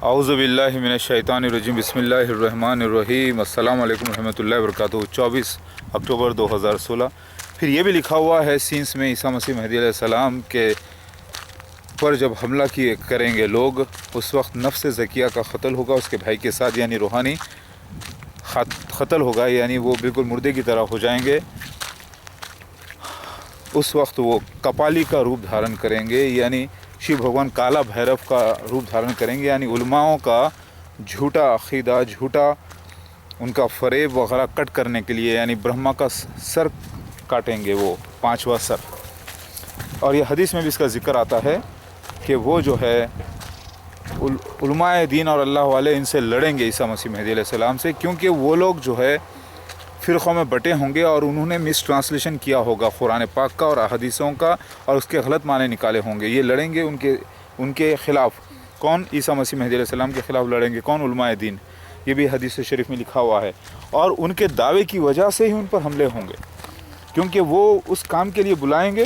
औज़ु बिल्लाहि मिनश्शैतानिर्रजीम बिस्मिल्लाहिर्रहमानिर्रहीम अस्सलामु अलैकुम रहमतुल्लाहि व बरकातुहू। 24 अक्टूबर 2016। फिर ये भी लिखा हुआ है सीन्स में ईसा मसीह महदी अलैहिस्सलाम के पर जब हमला करेंगे लोग, उस वक्त नफ्स ज़किया का क़त्ल होगा उसके भाई के साथ, यानी रूहानी क़त्ल होगा, यानी वो बिल्कुल मुर्दे की तरह हो जाएंगे। उस वक्त वो कपाली का रूप धारण करेंगे, यानी शिव भगवान काला भैरव का रूप धारण करेंगे, यानी उलमाओं का झूठा अक़ीदा, झूठा उनका फ़रेब वगैरह कट करने के लिए, यानी ब्रह्मा का सर काटेंगे, वो 5वां सर। और ये हदीस में भी इसका ज़िक्र आता है कि वो जो है उलमाए दीन और अल्लाह वाले इनसे लड़ेंगे ईसा मसीह महदी अलैहिस्सलाम से, क्योंकि वो लोग जो है फ़िरक़ों में बटे होंगे और उन्होंने मिस ट्रांसलेशन किया होगा कुरान पाक का और अहदीसों का, और उसके गलत माने निकाले होंगे। ये लड़ेंगे उनके ख़िलाफ़। कौन? ईसा मसीह महदी अलैहिस्सलाम के ख़िलाफ़ लड़ेंगे। कौन? उलमाए दीन। ये भी हदीस शरीफ में लिखा हुआ है। और उनके दावे की वजह से ही उन पर हमले होंगे, क्योंकि वो उस काम के लिए बुलाएंगे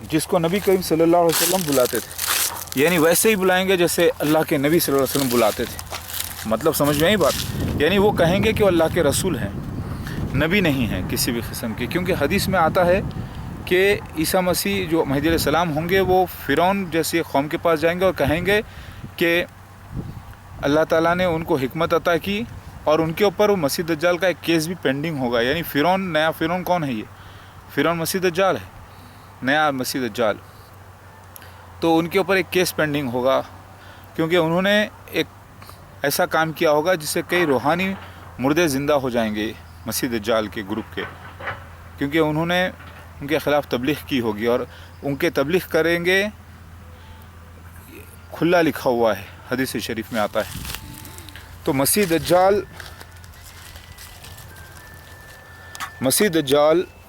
जिसको नबी करीम सल्लल्लाहु अलैहि वसल्लम बुलाते थे, यानी वैसे ही बुलाएंगे जैसे अल्लाह के नबी सल्लल्लाहु अलैहि वसल्लम बुलाते थे। मतलब समझ में आई बात? यानी वो कहेंगे कि वो अल्लाह के रसूल हैं, नबी नहीं हैं किसी भी किस्म के। क्योंकि हदीस में आता है कि ईसा मसीह जो महदी अलैहिस्सलाम होंगे वो फ़िरौन जैसी कौम के पास जाएंगे और कहेंगे कि अल्लाह ताला ने उनको हिकमत अता की, और उनके ऊपर वो मसीह दज्जाल का एक केस भी पेंडिंग होगा। यानी फ़िरौन, नया फ़िरौन कौन है? ये फ़िरौन मसीह दज्जाल है, नया मसीह दज्जाल। तो उनके ऊपर एक केस पेंडिंग होगा, क्योंकि उन्होंने एक ऐसा काम किया होगा जिससे कई रूहानी मुर्दे ज़िंदा हो जाएंगे मसीह दज्जाल के ग्रुप के, क्योंकि उन्होंने उनके ख़िलाफ़ तबलीग की होगी और उनके तबलीग करेंगे। खुला लिखा हुआ है, हदीस शरीफ में आता है। तो मसीह दज्जाल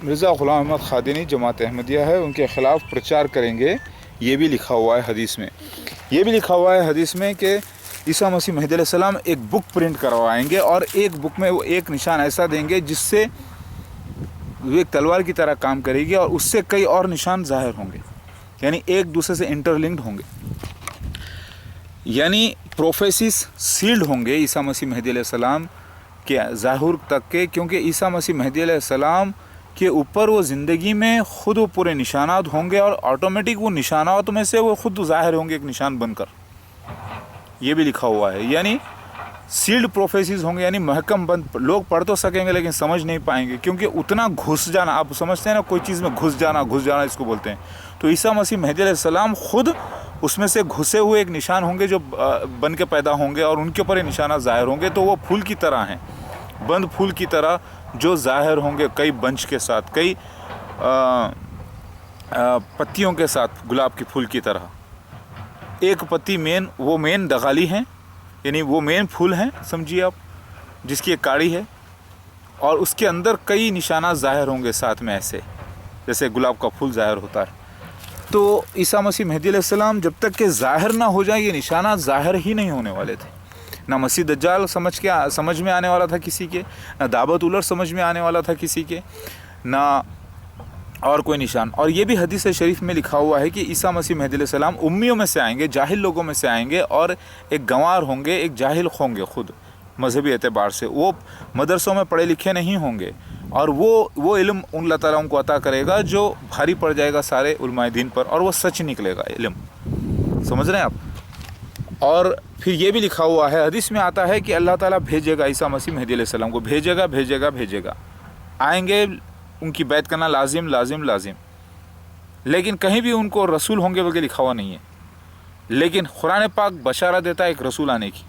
मिर्ज़ा ग़ुलाम अहमद क़ादिनी जमात अहमदिया है, उनके ख़िलाफ़ प्रचार करेंगे। ये भी लिखा हुआ है हदीस में। ये भी लिखा हुआ है हदीस में कि ईसा मसीह महदी अलैहिस्सलाम एक बुक प्रिंट करवाएंगे, और एक बुक में वो एक निशान ऐसा देंगे जिससे वो एक तलवार की तरह काम करेगी, और उससे कई और निशान ज़ाहिर होंगे, यानी एक दूसरे से इंटरलिंक्ड होंगे, यानी प्रोफेसिस सील्ड होंगे ईसा मसीह महदी अलैहिस्सलाम के ज़ाहुर तक के। क्योंकि ईसा मसीह महदी अलैहिस्सलाम के ऊपर वो ज़िंदगी में ख़ुद वो पूरे निशानात होंगे, और ऑटोमेटिक वो निशानात में से वो ख़ुद ज़ाहिर होंगे एक निशान बनकर। ये भी लिखा हुआ है, यानी सील्ड प्रोफेसीज होंगे, यानी महकम बंद। लोग पढ़ तो सकेंगे लेकिन समझ नहीं पाएंगे, क्योंकि उतना घुस जाना, आप समझते हैं ना, कोई चीज़ में घुस जाना इसको बोलते हैं। तो ईसा मसीह महदी अलैहिस्सलाम खुद उसमें से घुसे हुए एक निशान होंगे जो बन के पैदा होंगे, और उनके ऊपर ये निशाना ज़ाहिर होंगे। तो वो फूल की तरह हैं, बंद फूल की तरह जो ज़ाहिर होंगे कई बंच के साथ, कई पत्तियों के साथ, गुलाब के फूल की तरह। एक पत्ती मेन दगाली हैं, यानी वो मेन फूल हैं, समझिए आप, जिसकी एक काड़ी है, और उसके अंदर कई निशाना ज़ाहिर होंगे साथ में, ऐसे जैसे गुलाब का फूल ज़ाहिर होता है। तो ईसा मसीह महदी अलैहिस्सलाम जब तक के ज़ाहिर ना हो जाए, ये निशाना ज़ाहिर ही नहीं होने वाले थे। ना मसीह दज्जाल समझ में आने वाला था किसी के, ना दावत उलट समझ में आने वाला था किसी के, ना और कोई निशान। और ये भी हदीस शरीफ में लिखा हुआ है कि ईसा मसीह महदी अलैहिस्सलाम उम्मियों में से आएंगे, जाहिल लोगों में से आएंगे, और एक गंवार होंगे, एक जाहिल होंगे खुद मजहबी एतबार से। वो मदरसों में पढ़े लिखे नहीं होंगे, और वो इल्म अल्लाह ताला उनको अता करेगा जो भारी पड़ जाएगा सारे उलमाए दीन पर, और वो सच निकलेगा इल्म। समझ रहे हैं आप? और फिर ये भी लिखा हुआ है, हदीस में आता है कि अल्लाह ताला भेजेगा ईसा मसीह महदी अलैहिस्सलाम को, भेजेगा। आएंगे, उनकी बैत करना लाजिम। लेकिन कहीं भी उनको रसूल होंगे बल्कि लिखा हुआ नहीं है। लेकिन कुरान पाक बशारत देता है एक रसूल आने की,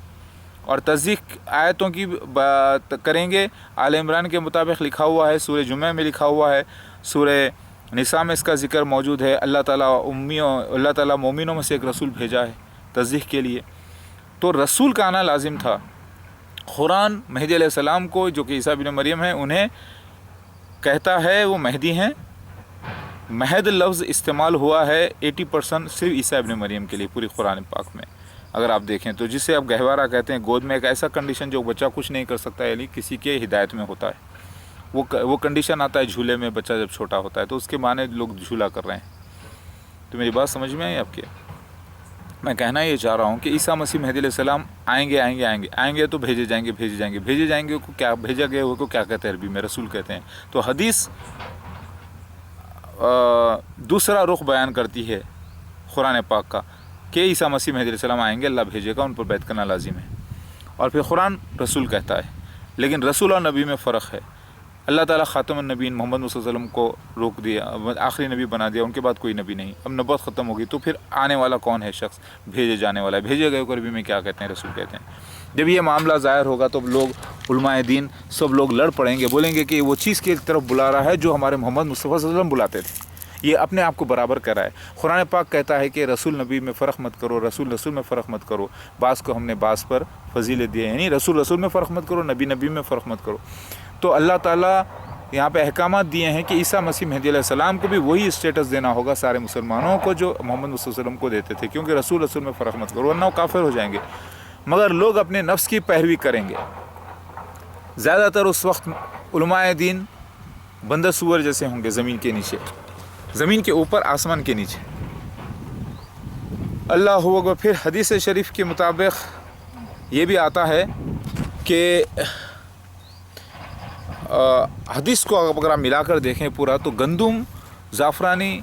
और तस्दीक आयतों की बात करेंगे। आल इमरान के मुताबिक लिखा हुआ है, सूरह जुमे में लिखा हुआ है, सूरह निसा में इसका ज़िक्र मौजूद है। अल्लाह ताला मोमिनों में से एक रसूल भेजा है तस्दीक के लिए। तो रसूल का आना लाजिम था। कुरान महदी अलैहिस्सलाम को, जो कि ईसा बिन मरियम है, उन्हें कहता है वो महदी हैं। महद लफ्ज़ इस्तेमाल हुआ है 80% सिर्फ ईसा इब्न मरियम के लिए पूरी कुरान पाक में, अगर आप देखें तो। जिसे आप गहवारा कहते हैं, गोद में एक ऐसा कंडीशन जो बच्चा कुछ नहीं कर सकता, यानी किसी के हिदायत में होता है, वो कंडीशन आता है झूले में बच्चा जब छोटा होता है, तो उसके माने लोग झूला कर रहे हैं। तो मेरी बात समझ में आई आपके? میں کہنا یہ چاہ رہا ہوں کہ عیسیٰ مسیح مہدی علیہ السلام آئیں گے تو بھیجے جائیں گے کو کیا بھیجا گیا کو کیا کہتے ہیں عربی میں؟ رسول کہتے ہیں۔ تو حدیث دوسرا رخ بیان کرتی ہے قرآن پاک کا کہ عیسیٰ مسیح مہدی علیہ السلام آئیں گے، اللہ بھیجے گا، ان پر بیعت کرنا لازم ہے۔ اور پھر قرآن رسول کہتا ہے، لیکن رسول اور نبی میں فرق ہے۔ اللہ تعالیٰ خاتم النبیین محمد صلی اللہ علیہ وسلم کو روک دیا، آخری نبی بنا دیا، ان کے بعد کوئی نبی نہیں، اب نبوت ختم ہوگی، تو پھر آنے والا کون ہے شخص؟ بھیجے جانے والا ہے۔ بھیجے گئے کو عربی میں کیا کہتے ہیں؟ رسول کہتے ہیں۔ جب یہ معاملہ ظاہر ہوگا تو لوگ علماء دین سب لوگ لڑ پڑیں گے، بولیں گے کہ وہ چیز کی طرف بلا رہا ہے جو ہمارے محمد مصطفیٰ صلی اللہ علیہ وسلم بلاتے تھے، یہ اپنے آپ کو برابر کر رہا ہے۔ قرآن پاک کہتا ہے کہ رسول نبی میں فرق مت کرو، رسول میں فرق مت کرو، بعض کو ہم نے بعض پر فضیلت دی ہے، یعنی رسول میں فرق مت کرو، نبی میں فرق مت کرو۔ تو اللہ تعالیٰ یہاں پہ احکامات دیے ہیں کہ عیسیٰ مسیح مہدی علیہ السلام کو بھی وہی اسٹیٹس دینا ہوگا سارے مسلمانوں کو جو محمد صلی اللہ علیہ وسلم کو دیتے تھے، کیونکہ رسول میں فرق مت کرو ورنہ وہ کافر ہو جائیں گے۔ مگر لوگ اپنے نفس کی پیروی کریں گے۔ زیادہ تر اس وقت علماء دین بندر سور جیسے ہوں گے، زمین کے نیچے، زمین کے اوپر، آسمان کے نیچے۔ اللہ اکبر۔ پھر حدیث شریف کے مطابق یہ بھی آتا ہے کہ حدیث کو اگر آپ ملا کر دیکھیں پورا، تو گندم زعفرانی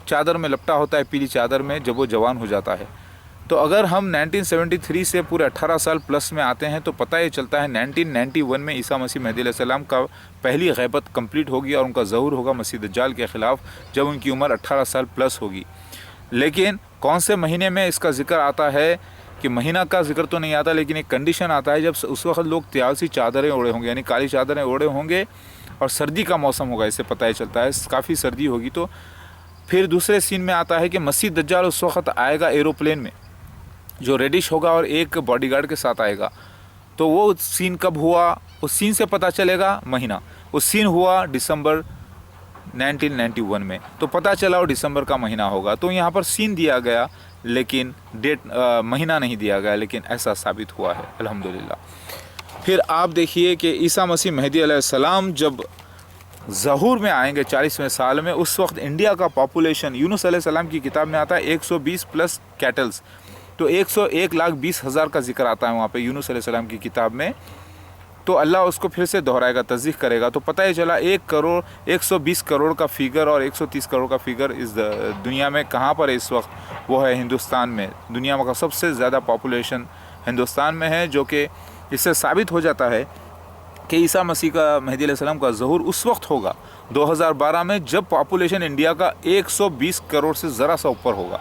چادر میں لپٹا ہوتا ہے، پیلی چادر میں، جب وہ جوان ہو جاتا ہے۔ تو اگر ہم 1973 سے پورے 18 سال پلس میں آتے ہیں تو پتہ یہ چلتا ہے 1991 میں عیسیٰ مسیح مہدی علیہ السلام کا پہلی غیبت کمپلیٹ ہوگی اور ان کا ظہور ہوگا مسیح دجال کے خلاف، جب ان کی عمر 18 سال پلس ہوگی۔ لیکن کون سے مہینے میں اس کا ذکر آتا ہے کہ مہینہ کا ذکر تو نہیں آتا، لیکن ایک کنڈیشن آتا ہے جب اس وقت لوگ تیالسی چادریں اوڑے ہوں گے، یعنی کالی چادریں اوڑے ہوں گے، اور سردی کا موسم ہوگا، اس سے پتہ ہی چلتا ہے کافی سردی ہوگی۔ تو پھر دوسرے سین میں آتا ہے کہ مسیح دجال اس وقت آئے گا ایروپلین میں، جو ریڈش ہوگا اور ایک باڈی گارڈ کے ساتھ آئے گا۔ تو وہ سین کب ہوا؟ اس سین سے پتہ چلے گا مہینہ۔ اس سین ہوا دسمبر 1991 میں، تو پتہ چلا وہ دسمبر کا مہینہ ہوگا۔ تو یہاں پر سین دیا گیا لیکن ڈیٹ مہینہ نہیں دیا گیا، لیکن ایسا ثابت ہوا ہے الحمدللہ۔ پھر آپ دیکھیے کہ عیسیٰ مسیح مہدی علیہ السلام جب ظہور میں آئیں گے 40ویں سال میں، اس وقت انڈیا کا پاپولیشن، یونس علیہ السلام کی کتاب میں آتا ہے 120 پلس کیٹلز، تو 101,20,000 کا ذکر آتا ہے وہاں پہ یونس علیہ السلام کی کتاب میں۔ تو اللہ اس کو پھر سے دہرائے گا، تصدیق کرے گا، تو پتہ ہی چلا 120 کروڑ کا فگر اور 130 کروڑ کا فگر اس دنیا میں کہاں پر ہے اس وقت؟ وہ ہے ہندوستان میں۔ دنیا کا سب سے زیادہ پاپولیشن ہندوستان میں ہے، جو کہ اس سے ثابت ہو جاتا ہے کہ عیسیٰ مسیح کا مہدی علیہ السلام کا ظہور اس وقت ہوگا 2012 میں، جب پاپولیشن انڈیا کا 120 کروڑ سے ذرا سا اوپر ہوگا،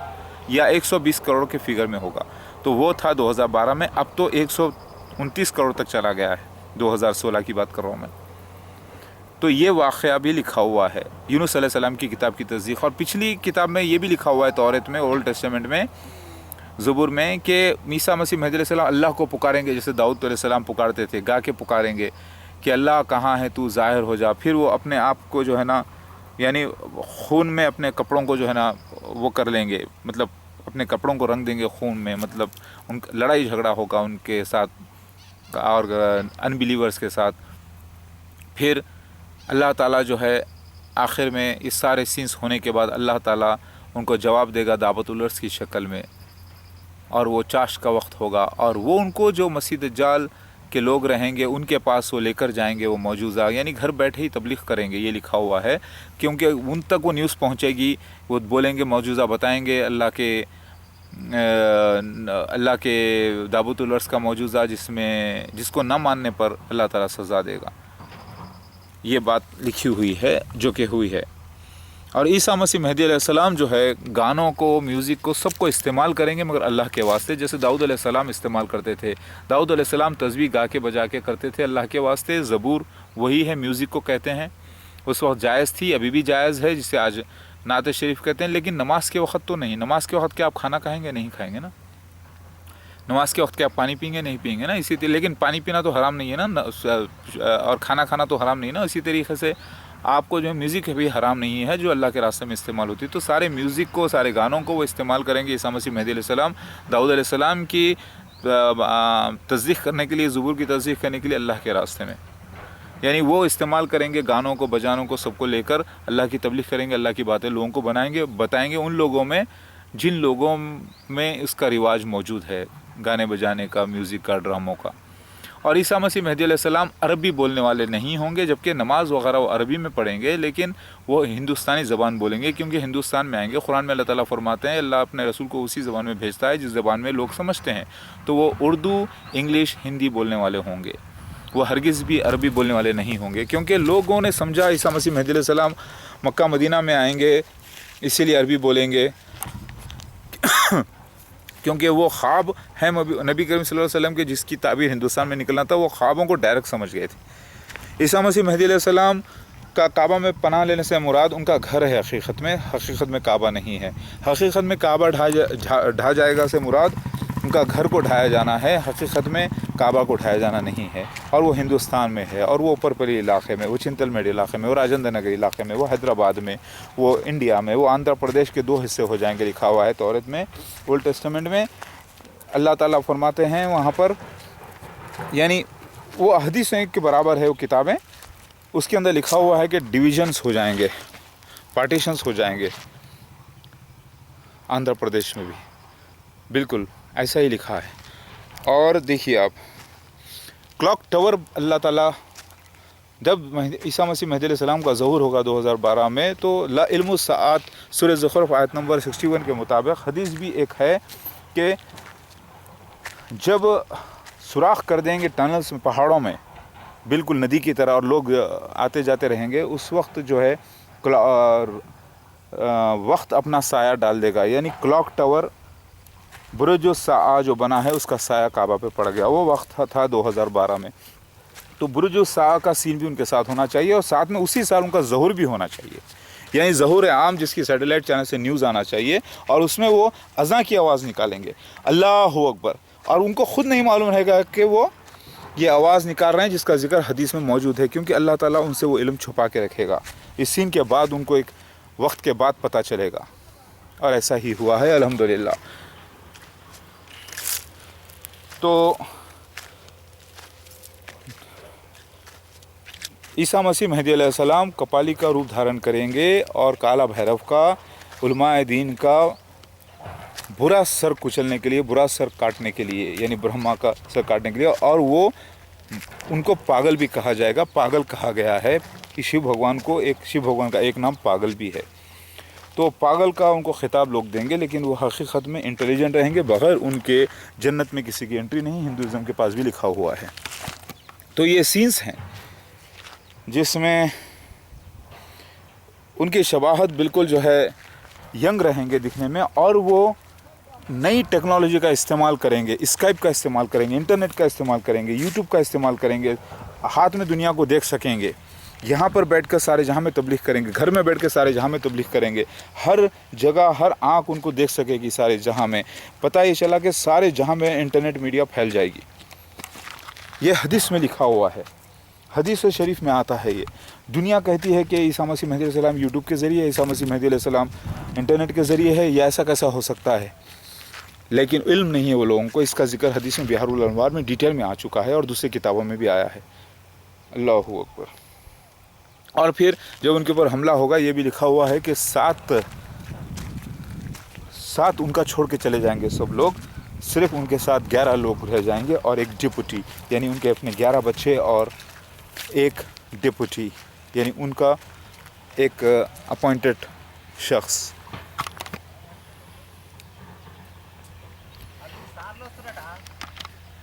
یا 120 کروڑ کے فگر میں ہوگا۔ تو وہ تھا 2012 میں، اب تو 129 کروڑ تک چلا گیا ہے، 2016 کی بات کر رہا ہوں میں۔ تو یہ واقعہ بھی لکھا ہوا ہے یونس علیہ السلام کی کتاب کی تصدیق، اور پچھلی کتاب میں یہ بھی لکھا ہوا ہے توریت میں، اولڈ ٹیسٹمنٹ میں، زبور میں، کہ عیسیٰ مسیح مہدی علیہ السلام اللہ کو پکاریں گے، جیسے داؤد علیہ السلام پکارتے تھے، گا کے پکاریں گے کہ اللہ کہاں ہے تو ظاہر ہو جا۔ پھر وہ اپنے آپ کو جو ہے نا، یعنی خون میں اپنے کپڑوں کو جو ہے نا وہ کر لیں گے، مطلب اپنے کپڑوں کو رنگ دیں گے خون میں، مطلب ان لڑائی جھگڑا ہوگا ان کے ساتھ اور ان بلیورس کے ساتھ۔ پھر اللہ تعالیٰ جو ہے آخر میں اس سارے سینس ہونے کے بعد اللہ تعالیٰ ان کو جواب دے گا دعوت العرض کی شکل میں، اور وہ چاش کا وقت ہوگا، اور وہ ان کو جو مسیح دجال کے لوگ رہیں گے ان کے پاس وہ لے کر جائیں گے، وہ موجودہ یعنی گھر بیٹھے ہی تبلیغ کریں گے، یہ لکھا ہوا ہے، کیونکہ ان تک وہ نیوز پہنچے گی، وہ بولیں گے موجودہ بتائیں گے اللہ کے دعوت العرض کا موجودہ، جس کو نہ ماننے پر اللہ تعالیٰ سزا دے گا۔ یہ بات لکھی ہوئی ہے جو کہ ہوئی ہے۔ اور عیسیٰ مسیح مہدی علیہ السلام جو ہے گانوں کو، میوزک کو، سب کو استعمال کریں گے، مگر اللہ کے واسطے، جیسے داؤد علیہ السلام استعمال کرتے تھے۔ داؤد علیہ السلام تسبیح گا کے بجا کے کرتے تھے اللہ کے واسطے۔ زبور وہی ہے، میوزک کو کہتے ہیں، اس وقت جائز تھی، ابھی بھی جائز ہے، جسے آج نعت شریف کہتے ہیں، لیکن نماز کے وقت تو نہیں۔ نماز کے وقت کیا آپ کھانا کھائیں گے؟ نہیں کھائیں گے نا۔ نماز کے وقت کیا آپ پانی پئیں گے؟ نہیں پئیں گے نا۔ اسی طرح، لیکن پانی پینا تو حرام نہیں ہے نا، اور کھانا کھانا تو حرام نہیں ہے نا۔ اسی طریقے سے آپ کو جو ہے میوزک بھی حرام نہیں ہے جو اللہ کے راستے میں استعمال ہوتی ہے۔ تو سارے میوزک کو، سارے گانوں کو وہ استعمال کریں گے عیسیٰ مسیح مہدی علیہ السلام داؤد علیہ السلام کی تصدیق کرنے کے لیے، زبور کی تصدیق کرنے کے لیے اللہ کے راستے میں، یعنی وہ استعمال کریں گے گانوں کو، بجانوں کو، سب کو لے کر اللہ کی تبلیغ کریں گے، اللہ کی باتیں لوگوں کو بتائیں گے۔ ان لوگوں میں जिन लोगों में इसका रिवाज मौजूद है, गाने बजाने का, म्यूज़िक का, ड्रामों का। और ईसा मसीह मेहदी अलैहिस्सलाम अरबी बोलने वाले नहीं होंगे, जबकि नमाज वगैरह वो अरबी में पढ़ेंगे, लेकिन वो हिंदुस्तानी ज़बान बोलेंगे, क्योंकि हिंदुस्तान में आएंगे। कुरान में अल्लाह ताला फरमाते हैं अल्लाह अपने रसूल को उसी ज़बान में भेजता है जिस ज़बान में लोग समझते हैं। तो वो उर्दू, इंग्लिश, हिंदी बोलने वाले होंगे, वो हरगिज़ भी अरबी बोलने वाले नहीं होंगे, क्योंकि लोगों ने समझा ईसा मसीह मेहदी अलैहिस्सलाम मक्का मदीना में आएंगे इसीलिए अरबी बोलेंगे, क्योंकि वो ख्वाब है नबी करीम सल्लल्लाहु अलैहि वसल्लम के, जिसकी ताबीर हिंदुस्तान में निकलना था, वो ख्वाबों को डायरेक्ट समझ गए थे। ईसा मसीह मेहदी अलैहिस्सलाम का काबा में पनाह लेने से मुराद उनका घर है, हकीकत में काबा नहीं है। हकीकत में काबा ढा जाएगा से मुराद उनका घर को ढाया जाना है, हकीकत में काबा को ढाया जाना नहीं है। और वो हिंदुस्तान में है, और वो ऊपरपल्ली इलाके में, वो चिंतलमेड इलाके में, वो राजेंद्र नगर इलाके में, वो हैदराबाद में, वो इंडिया में, वो आंध्र प्रदेश के 2 हिस्से हो जाएंगे, लिखा हुआ है तौरात में, ओल्ड टेस्टामेंट में। अल्लाह ताला फरमाते हैं वहाँ पर, यानी वो हदीसें के बराबर है वो किताबें, उसके अंदर लिखा हुआ है कि डिविजन्स हो जाएंगे, पार्टीशंस हो जाएंगे, आंध्र प्रदेश में भी बिल्कुल ऐसा ही लिखा है। और देखिए आप, क्लॉक टावर अल्लाह ताला, जब ईसा मसीह मेहदी अलैहिस्सलाम का ज़हूर होगा 2012 में, तो ला इल्मु साआत सूरह ज़ुखरुफ आयत नंबर 61 के मुताबिक हदीस भी एक है कि जब सुराख कर देंगे टनल्स में, पहाड़ों में, बिल्कुल नदी की तरह, और लोग आते जाते रहेंगे, उस वक्त जो है वक्त अपना साया डाल देगा, यानी क्लॉक टावर बुरुज साआ जो बना है उसका साया काबा पे पड़ गया। वो वक्त था 2012 में। तो बुरुज साआ का सीन भी उनके साथ होना चाहिए, और साथ में उसी साल उनका ज़हूर भी होना चाहिए, यानी ज़हूर आम, जिसकी सैटेलाइट चैनल से न्यूज़ आना चाहिए, और उसमें वो अज़ां की आवाज़ निकालेंगे, अल्लाहु अकबर, और उनको ख़ुद नहीं मालूम रहेगा कि वो ये आवाज़ निकाल रहे हैं, जिसका जिक्र हदीस में मौजूद है, क्योंकि अल्लाह ताला उनसे वो इल्म छुपा के रखेगा। इस सीन के बाद उनको एक वक्त के बाद पता चलेगा, और ऐसा ही हुआ है अल्हम्दुलिल्लाह। तो ईसा मसीह मेहदी अलैहिस्सलाम कपाली का रूप धारण करेंगे, और काला भैरव का, उलमाए दीन का बुरा सर कुचलने के लिए, बुरा सर काटने के लिए, यानी ब्रह्मा का सर काटने के लिए, और वो उनको पागल भी कहा जाएगा। पागल कहा गया है कि शिव भगवान का एक नाम पागल भी है। तो पागल का उनको खिताब लोग देंगे, लेकिन वो हकीकत में इंटेलिजेंट रहेंगे, बग़ैर उनके जन्नत में किसी की एंट्री नहीं, हिंदुज़म के पास भी लिखा हुआ है। तो ये सीन्स हैं जिसमें उनकी शबाहत बिल्कुल जो है यंग रहेंगे दिखने में, और वो नई टेक्नोलॉजी का इस्तेमाल करेंगे, स्काइप का इस्तेमाल करेंगे, इंटरनेट का इस्तेमाल करेंगे, यूट्यूब का इस्तेमाल करेंगे, हाथ में दुनिया को देख सकेंगे, यहाँ पर बैठकर सारे जहाँ में तबलीग करेंगे, घर में बैठ कर सारे जहाँ में तबलीग करेंगे, हर जगह हर आँख उनको देख सकेगी सारे जहाँ में। पता ये चला कि सारे जहाँ में इंटरनेट मीडिया फैल जाएगी। ये हदीस में लिखा हुआ है, हदीस शरीफ में आता है। ये दुनिया कहती है कि ईसा मसीह मेहदी अलैहिस्सलाम यूट्यूब के ज़रिए, ईसा मसीह मेहदी अलैहिस्सलाम इंटरनेट के ज़रिए है, या ऐसा कैसा हो सकता है, लेकिन इल्म नहीं है वो लोगों को। इसका जिक्र हदीस में बिहारुल अनवार में डिटेल में आ चुका है, और दूसरी किताबों में भी आया है। अल्लाहु अकबर। और फिर जब उनके ऊपर हमला होगा, ये भी लिखा हुआ है कि सात उनका छोड़ के चले जाएंगे सब लोग, सिर्फ उनके साथ 11 लोग रह जाएंगे, और एक डिप्टी, यानी उनके अपने 11 बच्चे और एक डिप्टी, यानी उनका एक अपॉइंटेड शख्स।